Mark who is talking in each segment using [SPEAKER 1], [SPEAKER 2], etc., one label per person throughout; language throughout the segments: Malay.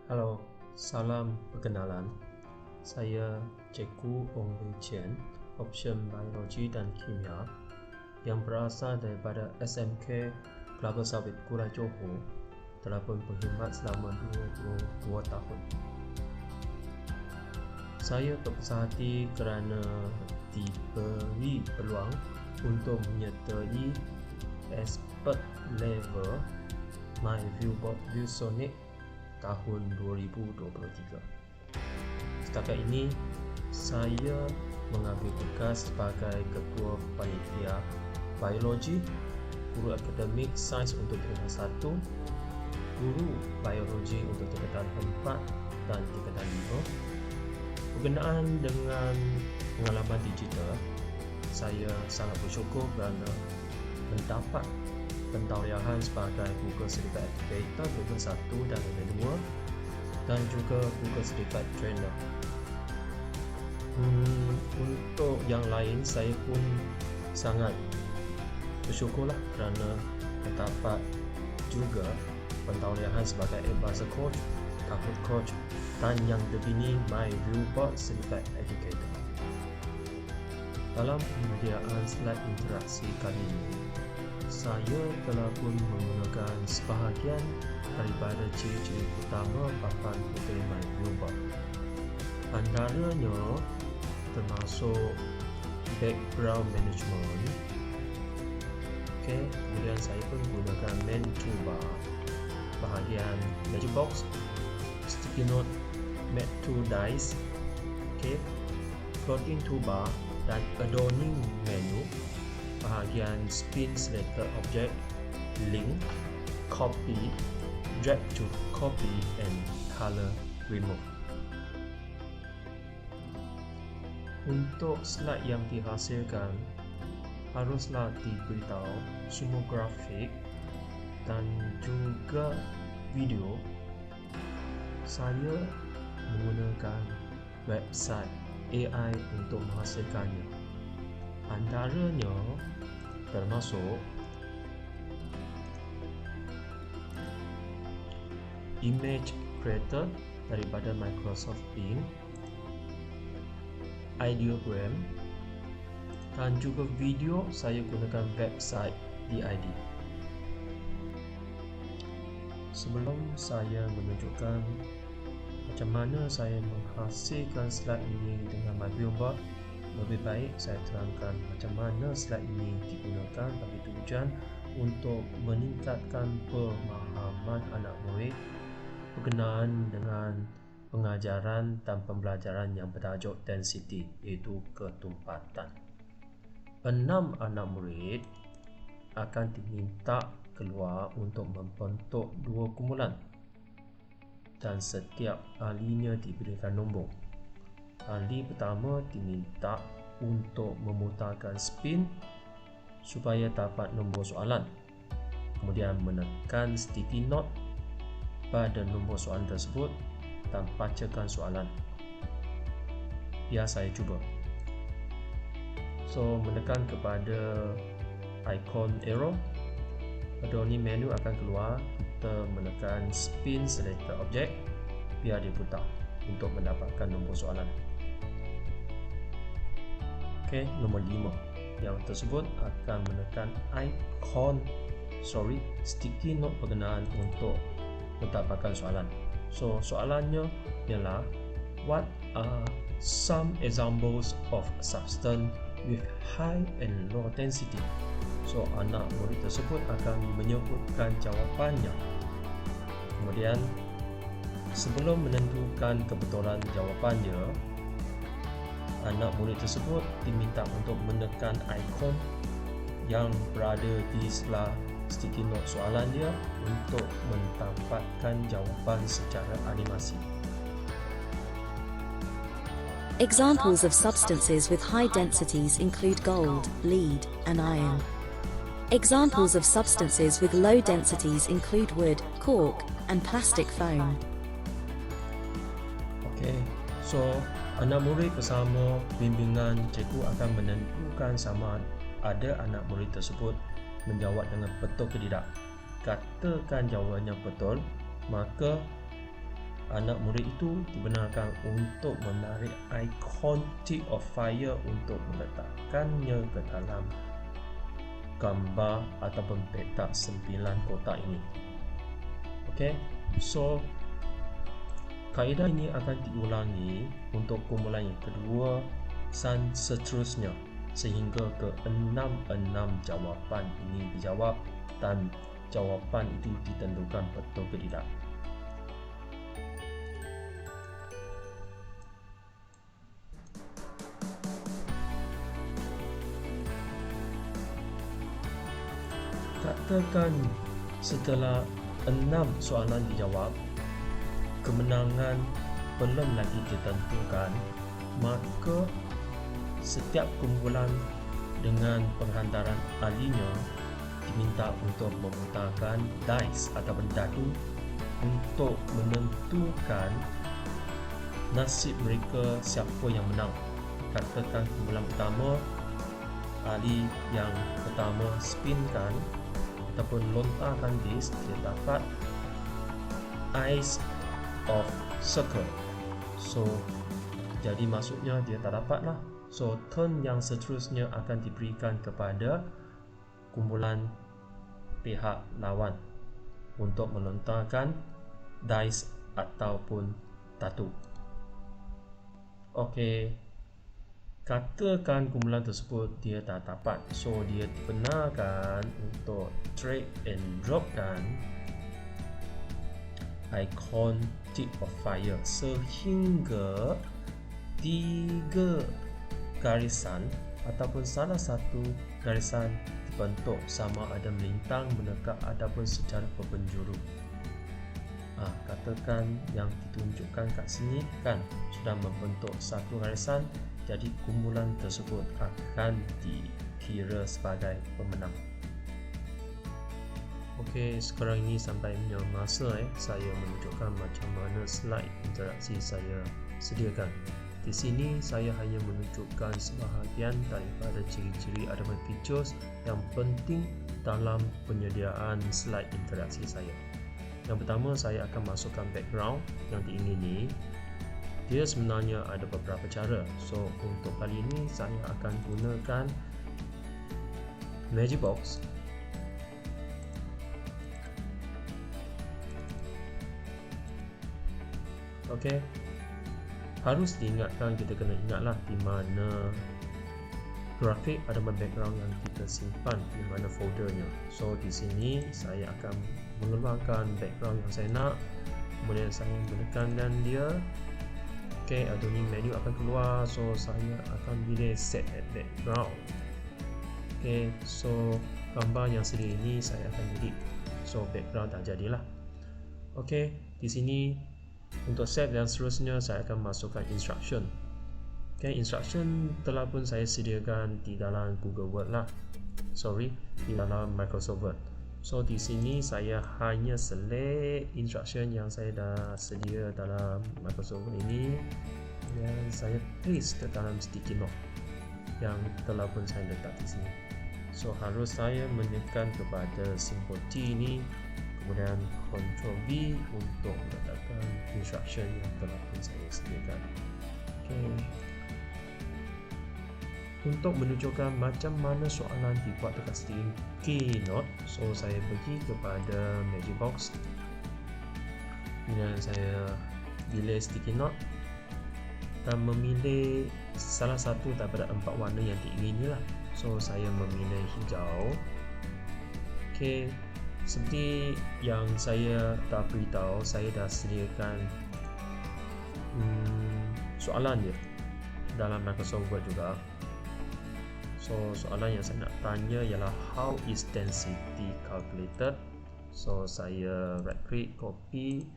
[SPEAKER 1] Halo, salam perkenalan. Saya Cikgu Ong Wei Chen, option Biologi dan Kimia yang berasal daripada SMK Kelabah Sawit Kuala Johor telah pun berkhidmat selama 22 tahun. Saya berbesar hati kerana diberi peluang untuk menyertai expert level My Viewbot ViewSonic tahun 2023. Setakat ini, saya mengambil tugas sebagai Ketua Panitia Biologi, Guru Akademik Sains untuk tingkatan 1, Guru Biologi untuk tingkatan 4 dan tingkatan 5. Berkenaan dengan pengalaman digital, saya sangat bersyukur kerana mendapat pentauliahan sebagai Google Certified Educator level 1 dan level 2 dan juga Google Certified Trainer. Untuk yang lain, saya pun sangat bersyukurlah kerana mendapat juga pentauliahan sebagai Advisor Coach, Kahoot Coach dan yang terkini My Viewbot Certified Educator. Dalam penyediaan slide interaksi kali ini, saya telah pun menggunakan sebahagian daripada ciri-ciri utama papan putih My Viewbot. Antaranya termasuk background management. Kemudian saya pun menggunakan main toolbar, bahagian magic box, sticky note, mat tool dice, floating toolbar dan adorning menu, bahagian spin selector object, link, copy, drag to copy and color remove. Untuk slide yang dihasilkan haruslah diberitahu semua grafik dan juga video. Saya menggunakan website AI untuk menghasilkannya. Antaranya termasuk Image Creator daripada Microsoft Bing, Ideogram, dan juga video saya gunakan website DID. Sebelum saya menunjukkan macam mana saya menghasilkan slide ini dengan My Viewbot, lebih baik saya terangkan macam mana slide ini digunakan bagi tujuan untuk meningkatkan pemahaman anak murid berkenaan dengan pengajaran dan pembelajaran yang bertajuk density, iaitu ketumpatan. 6 anak murid akan diminta keluar untuk membentuk 2 kumpulan dan setiap ahlinya diberikan nombor. Ahli pertama diminta untuk memutarkan spin supaya dapat nombor soalan, kemudian menekan sticky note pada nombor soalan tersebut dan bacakan soalan. Biar saya cuba. So, menekan kepada ikon arrow, adorning menu akan keluar. Kita menekan spin selector object biar diputar untuk mendapatkan nombor soalan. Nombor 5 yang tersebut akan menekan sticky note berkenaan untuk mendapatkan soalan. So, soalannya ialah, what are some examples of substance with high and low density? So, anak murid tersebut akan menyebutkan jawapannya. Kemudian, sebelum menentukan kebetulan jawapannya, anak murid tersebut diminta untuk menekan ikon yang berada di sebelah sticky note soalan dia untuk mendapatkan jawapan secara animasi.
[SPEAKER 2] Examples of substances with high densities include gold, lead, and iron. Examples of substances with low densities include wood, cork, and plastic foam.
[SPEAKER 1] So, anak murid bersama bimbingan cikgu akan menentukan sama ada anak murid tersebut menjawab dengan betul ke tidak. Katakan jawabannya betul, maka anak murid itu dibenarkan untuk menarik ikon Tip of Fire untuk meletakkannya ke dalam gambar ataupun petak 9 kotak ini. Okay, so kaedah ini akan diulangi untuk kumpulan yang kedua dan seterusnya sehingga ke 6 jawapan ini dijawab dan jawapan itu ditentukan betul ke tidak. Katakan setelah 6 soalan dijawab, kemenangan belum lagi ditentukan, maka setiap kumpulan dengan penghantaran ahlinya diminta untuk memutarkan dice ataupun dadu untuk menentukan nasib mereka siapa yang menang. Katakan kumpulan pertama, ahli yang pertama spinkan ataupun lontarkan dice, dia dapat Ace of Circle. So jadi maksudnya dia tak dapat lah. So turn yang seterusnya akan diberikan kepada kumpulan pihak lawan untuk melontarkan dice ataupun dadu. Okey, katakan kumpulan tersebut dia tak dapat, so dia dibenarkan untuk drag and dropkan ikon Tip of Fire sehingga 3 garisan ataupun salah satu garisan dibentuk sama ada melintang, menegak ataupun secara berpenjuru. Katakan yang ditunjukkan kat sini kan sudah membentuk satu garisan, jadi kumpulan tersebut akan dikira sebagai pemenang. Okey, sekarang ini sampainya masa saya menunjukkan macam mana slide interaksi saya sediakan. Di sini saya hanya menunjukkan sebahagian daripada ciri-ciri ataupun features yang penting dalam penyediaan slide interaksi saya. Yang pertama, saya akan masukkan background yang diingini. Dia sebenarnya ada beberapa cara. So untuk kali ini saya akan gunakan Magic Box. Okey, harus diingatkan, kita kena ingatlah di mana grafik ada background yang kita simpan, di mana foldernya. So di sini saya akan mengeluarkan background yang saya nak, kemudian saya menekankan dia. Okey, Adobe menu akan keluar, so saya akan pilih set background. Okey, so gambar yang sedia ini saya akan delete, so background dah jadilah. Okey, di sini untuk set dan seterusnya saya akan masukkan instruction. Okay, instruction telah pun saya sediakan di dalam Google Word lah. Di dalam Microsoft Word. So di sini saya hanya select instruction yang saya dah sedia dalam Microsoft Word ini dan saya paste ke dalam sticky note yang telah pun saya letak di sini. So harus saya menekan kepada simbol T ini, kemudian Ctrl V untuk meletakkan instruction yang telah pun saya sediakan. Okay. Untuk menunjukkan macam mana soalan dibuat dekat sticky note, so saya pergi kepada Magic Box, kemudian saya pilih sticky note dan memilih salah satu daripada 4 warna yang diingini lah. So saya memilih hijau. Okay, seperti yang saya dah beritahu, saya dah sediakan soalan dia dalam Microsoft Word juga. So soalan yang saya nak tanya ialah how is density calculated. So saya right click, copy,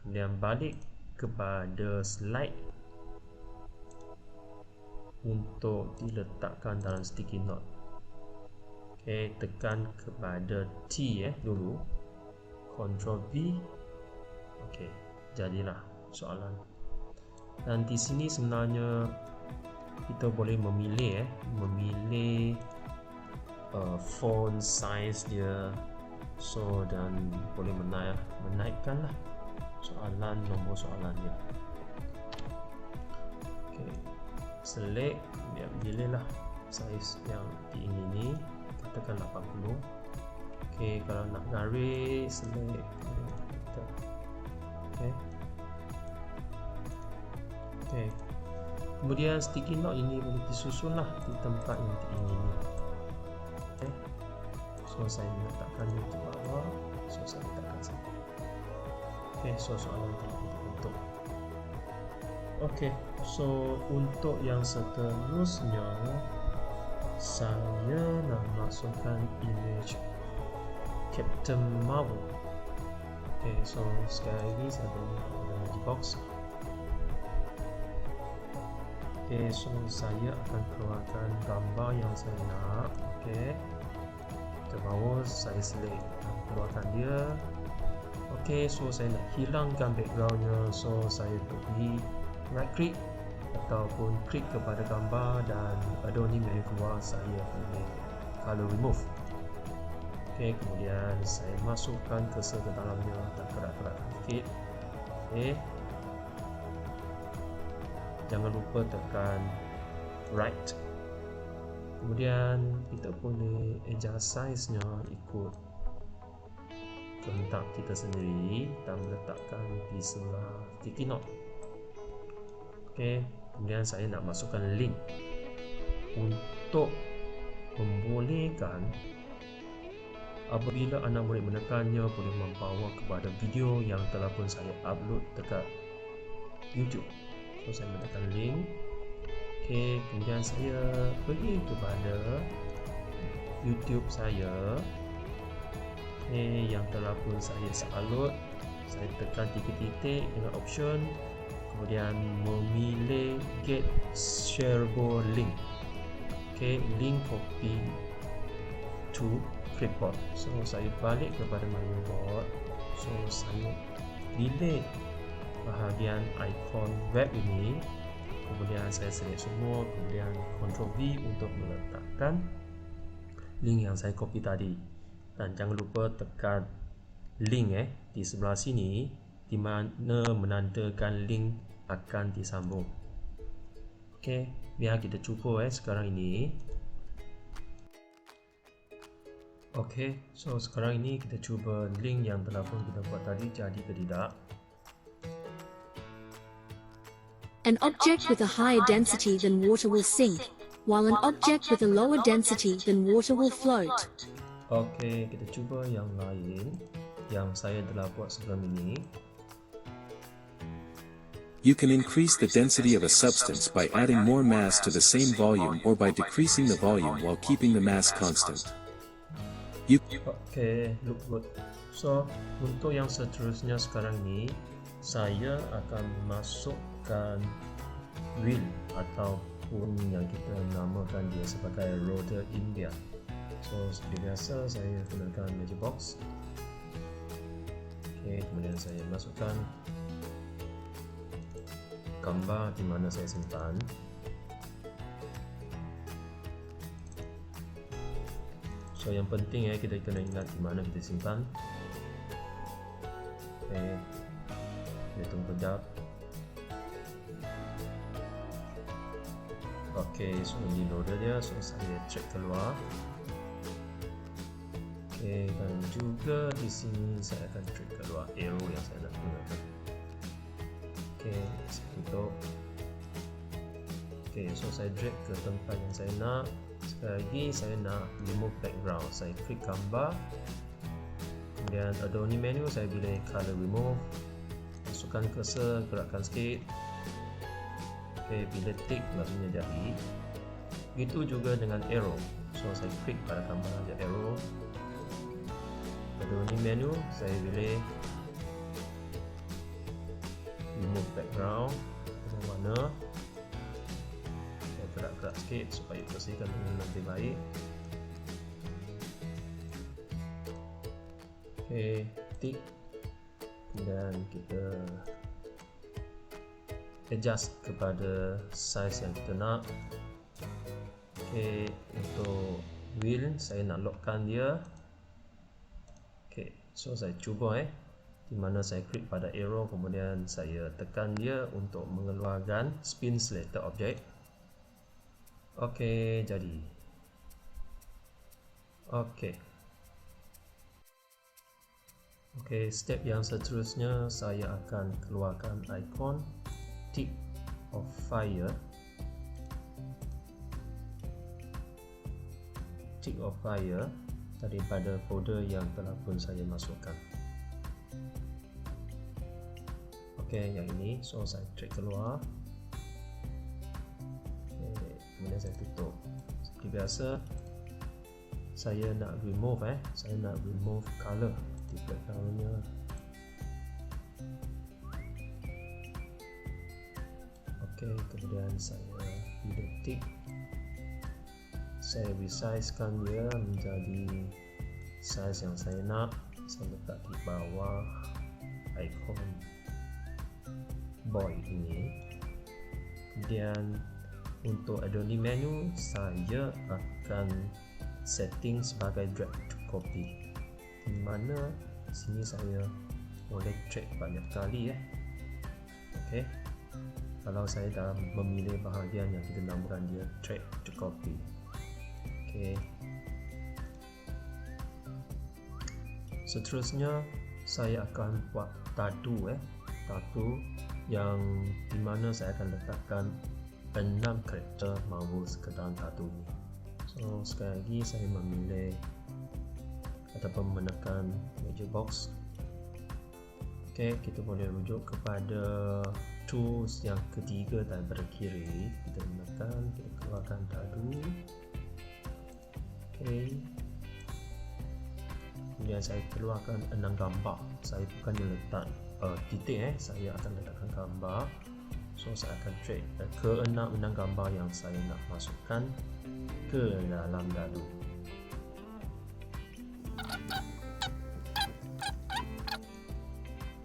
[SPEAKER 1] kemudian balik kepada slide untuk diletakkan dalam sticky note. Okay, tekan kepada T dulu, Ctrl V. Okay, jadilah soalan. Dan di sini sebenarnya kita boleh memilih font size dia, so dan boleh menaikkan lah. nombor soalannya. Okey, select, pilihlah saiz yang diingini, katakan 80. Okey, kalau nak garis, select. Okey. Kemudian sticky note ini boleh disusunlah di tempat yang diingini. Okey. So saya letakkannya di bawah. So saya letakkan sini. Okey, so soalan telah dibentuk. Okey, so untuk yang seterusnya saya nak masukkan image Captain Marvel. Okey, so sekali lagi saya beri emoji box. Okey, so saya akan keluarkan gambar yang saya nak. Okey, ke bawah saya select, keluarkan dia. Okey, so saya nak hilangkan backgroundnya, so saya pergi right click ataupun klik kepada gambar dan Adobe menu keluar, saya pilih color remove. Okey, kemudian saya masukkan cursor ke dalamnya dan gerak-gerakkan sikit. Okey, jangan lupa tekan right. Kemudian kita boleh adjust size-nya ikut kehendak kita sendiri dan meletakkan di sebelah sticky note. Okey, kemudian saya nak masukkan link untuk membolehkan apabila anda boleh menekannya boleh membawa kepada video yang telah pun saya upload dekat YouTube. So saya menekan link. Okey, kemudian saya pergi kepada YouTube saya yang telah pun saya upload. Saya tekan 3 titik dengan option, kemudian memilih get shareable link. Okey, link copy to clipboard. So saya balik kepada my board. So saya pilih bahagian ikon web ini, kemudian saya select semua, kemudian Ctrl V untuk meletakkan link yang saya copy tadi. Dan jangan lupa tekan link di sebelah sini di mana menandakan link akan disambung. Okey, biar kita cuba sekarang ini. Okey, so sekarang ini kita cuba link yang telah pun kita buat tadi jadi ke tidak.
[SPEAKER 2] An object with a higher density than water will sink, while an object with a lower density than water will float.
[SPEAKER 1] Okey, kita cuba yang lain yang saya telah buat sebelum ini.
[SPEAKER 3] You can increase the density of a substance by adding more mass to the same volume or by decreasing the volume while keeping the mass constant.
[SPEAKER 1] Okey, look good. So, untuk yang seterusnya sekarang ni, saya akan masukkan wheel ataupun yang kita namakan dia sebagai rotor India. So, seperti biasa saya gunakan magic box. Okey, kemudian saya masukkan gambar di mana saya simpan. So yang penting kita kena ingat di mana kita simpan. Okey, kita tunggu kejap. Okey, so ini loader dia, so saya check keluar. Okey, dan juga di sini saya akan check keluar arrow yang saya nak gunakan. Okey, saya tutup. Okey, so saya drag ke tempat yang saya nak. Sekali lagi saya nak remove background, saya klik gambar, kemudian Adobe menu saya pilih color remove, masukkan cursor, gerakkan sikit. Okey, bila tick maksudnya jadi. Begitu juga dengan arrow, so saya klik pada gambar ada arrow, Adobe menu saya pilih remove background, mana gerak-gerak sikit supaya bersihkan dengan lebih baik. Okey, tick, dan kita adjust kepada size yang kita nak. Okey, untuk wheel saya nak lockkan dia. Okey, so saya cuba di mana saya klik pada arrow, kemudian saya tekan dia untuk mengeluarkan spin selected object. Okey, jadi. Okey, step yang seterusnya saya akan keluarkan ikon tip of fire. Tip of fire daripada folder yang telah pun saya masukkan. Okey, yang ini, so saya drag keluar. Okey, kemudian saya tutup. Seperti biasa, saya nak remove color di backgroundnya. Okey, kemudian saya pilih tick. Saya resizekan dia menjadi size yang saya nak. Saya letak di bawah ikon boy ini. Kemudian untuk adoni menu, saya akan setting sebagai drag to copy, di mana sini saya boleh drag banyak kali. Okey, kalau saya dah memilih bahagian yang kita namakan dia drag to copy. Okey, seterusnya saya akan buat tattoo yang dimana saya akan letakkan 6 karakter Marvel ke dalam tattoo ni. So sekali lagi saya memilih ataupun menekan magic box. Okey, kita boleh rujuk kepada tools yang ketiga daripada kiri. Kita menekan, kita keluarkan tattoo. Okey, kemudian saya keluarkan 6 gambar. Saya bukannya letak titik, saya akan letakkan gambar. So saya akan drag ke 6 gambar yang saya nak masukkan ke dalam dadu.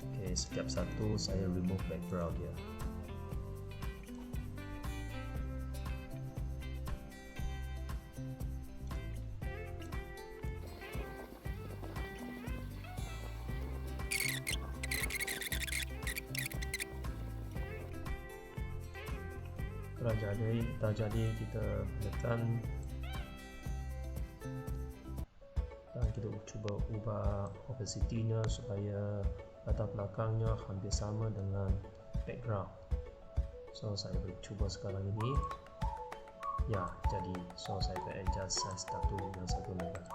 [SPEAKER 1] Okey, setiap satu saya remove background dia. Dah jadi, kita tekan dan kita cuba ubah opacity-nya supaya latar belakangnya hampir sama dengan background. So saya cuba sekarang ini. Ya, jadi so saya akan adjust size tattoo yang saya gunakan.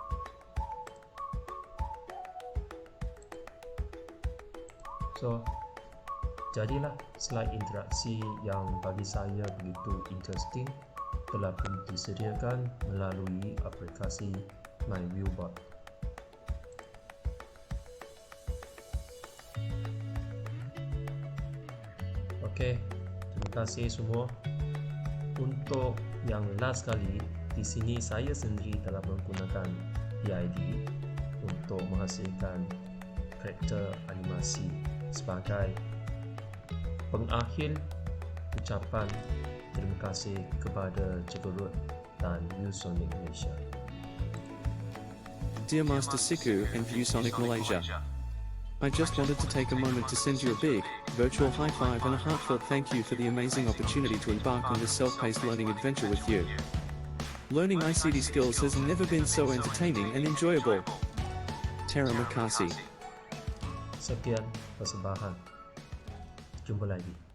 [SPEAKER 1] So jadilah slide interaksi yang bagi saya begitu interesting, telah pun disediakan melalui aplikasi MyViewBot. Okey, terima kasih semua. Untuk yang last kali, di sini saya sendiri telah menggunakan PID untuk menghasilkan karakter animasi sebagai pengakhir ucapan terima kasih kepada Cekerut dan ViewSonic Malaysia.
[SPEAKER 4] Dear Master Siku and ViewSonic Malaysia, I just wanted to take a moment to send you a big, virtual high five and a heartfelt thank you for the amazing opportunity to embark on this self-paced learning adventure with you. Learning ICT skills has never been so entertaining and enjoyable. Terima kasih.
[SPEAKER 1] Sekian persembahan. Jumpa lagi.